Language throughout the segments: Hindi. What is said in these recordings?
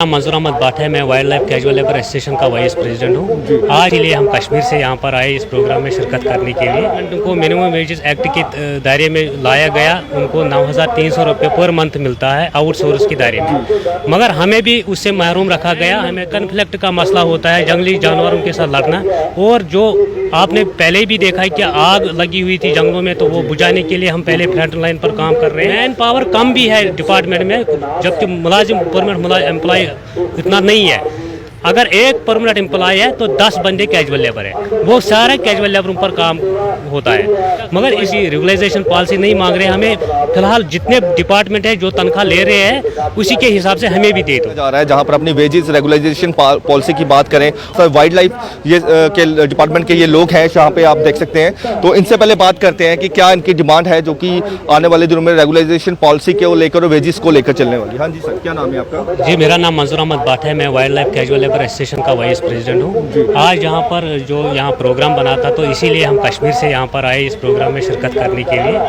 मंजूर अहमद भाट है। मैं wild life casual labour association का वाइस प्रेसिडेंट हूँ। आज के लिए हम कश्मीर से यहाँ पर आए इस प्रोग्राम में शिरकत करने के लिए। उनको मिनिमम वेजेस एक्ट के दायरे में लाया गया। उनको 9,300 रुपये पर मंथ मिलता है आउटसोर्स के दायरे में, मगर हमें भी उससे महरूम रखा गया। हमें कन्फ्लिक्ट का मसला होता है, जंगली जानवरों के साथ लड़ना। और जो आपने पहले भी देखा है कि आग लगी हुई थी जंगलों में, तो वो बुझाने के लिए हम पहले फ्रंट लाइन पर काम कर रहे हैं। मैन पावर कम भी है डिपार्टमेंट में, जबकि मुलाजिम परमानेंट एम्प्लॉय इतना नहीं है। अगर एक परमानेंट एम्प्लॉय है तो 10 बंदे कैजुअल लेबर है। वो सारे कैजुअल लेबरों पर काम होता है, मगर इसी रेगुलाइजेशन पॉलिसी नहीं मांग रहे। हमें फिलहाल जितने डिपार्टमेंट है जो तनख्वाह ले रहे हैं उसी के हिसाब से हमें भी दे दो जा रहा है। जहां पर अपनी वेजेस रेगुलाइजेशन पॉलिसी की बात करें तो वाइल्ड लाइफ ये के डिपार्टमेंट के ये लोग हैं, जहाँ पे आप देख सकते हैं। तो इनसे पहले बात करते हैं कि क्या इनकी डिमांड है जो कि आने वाले दिनों में रेगुलाइजेशन पॉलिसी को लेकर और वेजेस को लेकर चलने वाली। हाँ जी सर, क्या नाम है आपका? जी, मेरा नाम मंजूर अहमद भाट है। मैं wild life casual labour association का वाइस प्रेसिडेंट हूँ। आज यहाँ पर जो यहाँ प्रोग्राम बना था, तो इसीलिए हम कश्मीर से यहाँ पर आए इस प्रोग्राम में शिरकत करने के लिए।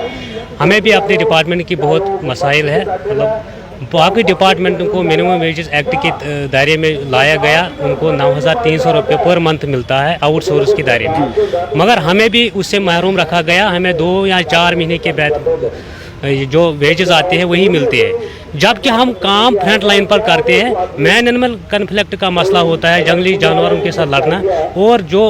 हमें भी अपने डिपार्टमेंट की बहुत मसाइल है। मतलब बाकी डिपार्टमेंट को मिनिमम वेजेस एक्ट के दायरे में लाया गया। उनको 9,300 रुपये पर मंथ मिलता है आउटसोर्स के दायरे में, मगर हमें भी उससे महरूम रखा गया। हमें 2 या 4 महीने के बाद जो वेजेस आते हैं वही मिलते हैं, जबकि हम काम फ्रंट लाइन पर करते हैं। मैन एनिमल कन्फ्लिक्ट का मसला होता है, जंगली जानवरों के साथ लड़ना। और जो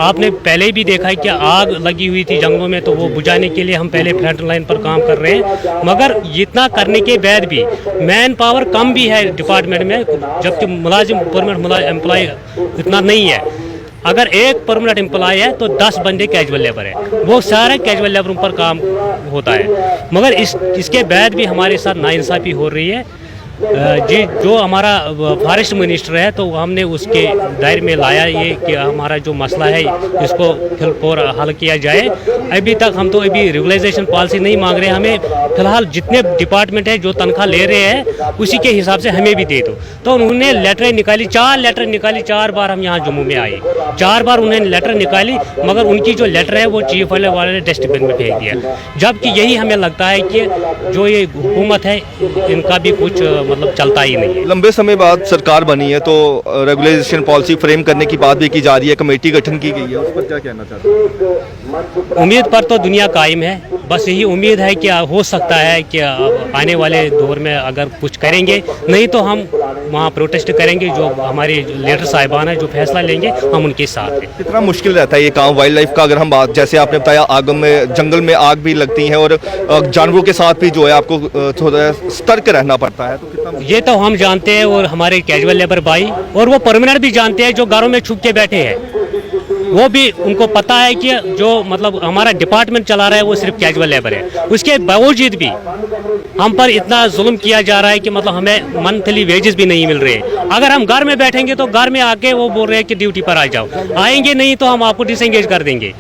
आपने पहले भी देखा है कि आग लगी हुई थी जंगलों में, तो वो बुझाने के लिए हम पहले फ्रंट लाइन पर काम कर रहे हैं। मगर इतना करने के बाद भी मैन पावर कम भी है डिपार्टमेंट में, जबकि मुलाजिम परमानेंट एम्प्लॉय इतना नहीं है। अगर एक परमानेंट एम्प्लॉय है तो 10 बंदे कैजुअल लेबर है। वो सारे कैजुअल लेबरों पर काम होता है, मगर इसके बाद भी हमारे साथ नाइंसाफ़ी हो रही है। जी, जो हमारा फॉरेस्ट मिनिस्टर है, तो हमने उसके दायरे में लाया ये कि हमारा जो मसला है इसको फिलहाल हल किया जाए। अभी तक हम तो अभी रेगुलाइजेशन पॉलिसी नहीं मांग रहे। हमें फिलहाल जितने डिपार्टमेंट है जो तनख्वाह ले रहे हैं उसी के हिसाब से हमें भी दे दो। तो उन्होंने लेटर निकाली, 4 लेटर निकाली। 4 बार हम यहाँ जम्मू में आए, 4 बार उन्होंने लेटर निकाली, मगर उनकी जो लेटर है वो चीफ वाले ने डस्टबिन में फेंक दिया। जबकि यही हमें लगता है कि जो ये हुकूमत है इनका भी कुछ मतलब चलता ही नहीं है। लंबे समय बाद सरकार बनी है, तो रेगुलाइजेशन पॉलिसी फ्रेम करने की बात भी की जा रही है, कमेटी गठन की गई है, उस पर क्या कहना चाहते हैं? उम्मीद पर तो दुनिया कायम है। बस यही उम्मीद है कि हो सकता है कि आने वाले दौर में अगर कुछ करेंगे, नहीं तो हम वहाँ प्रोटेस्ट करेंगे। जो हमारे लीडर साहिबान है जो फैसला लेंगे हम उनके साथ हैं। कितना मुश्किल रहता है ये काम वाइल्ड लाइफ का? अगर हम बात, जैसे आपने बताया, आग में जंगल में आग भी लगती है और जानवरों के साथ भी जो है आपको थोड़ा सतर्क रहना पड़ता है, तो कितना ये तो हम जानते हैं, और हमारे कैजुअल लेबर भाई और वो परमानेंट भी जानते हैं जो घरों में छुप के बैठे हैं। वो भी उनको पता है कि जो मतलब हमारा डिपार्टमेंट चला रहा है वो सिर्फ कैजुअल लेबर है। उसके बावजूद भी हम पर इतना जुल्म किया जा रहा है कि मतलब हमें मंथली वेजेस भी नहीं मिल रहे। अगर हम घर में बैठेंगे तो घर में आके वो बोल रहे हैं कि ड्यूटी पर आ जाओ, आएंगे नहीं तो हम आपको डिसएंगेज कर देंगे।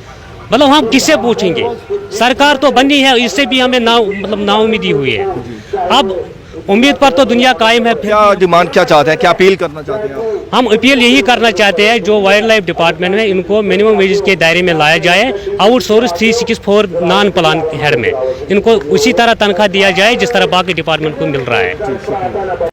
मतलब हम किससे पूछेंगे? सरकार तो बनी है, इससे भी हमें नाउम्मीदी हुई है। अब उम्मीद पर तो दुनिया कायम है। क्या डिमांड क्या चाहते हैं, क्या अपील करना चाहते हैं आप? हम अपील यही करना चाहते हैं, जो वाइल्ड लाइफ डिपार्टमेंट है इनको मिनिमम वेजेस के दायरे में लाया जाए। आउटसोर्स 364 नॉन प्लान हेड में इनको उसी तरह तनख्वाह दिया जाए जिस तरह बाकी डिपार्टमेंट को मिल रहा है।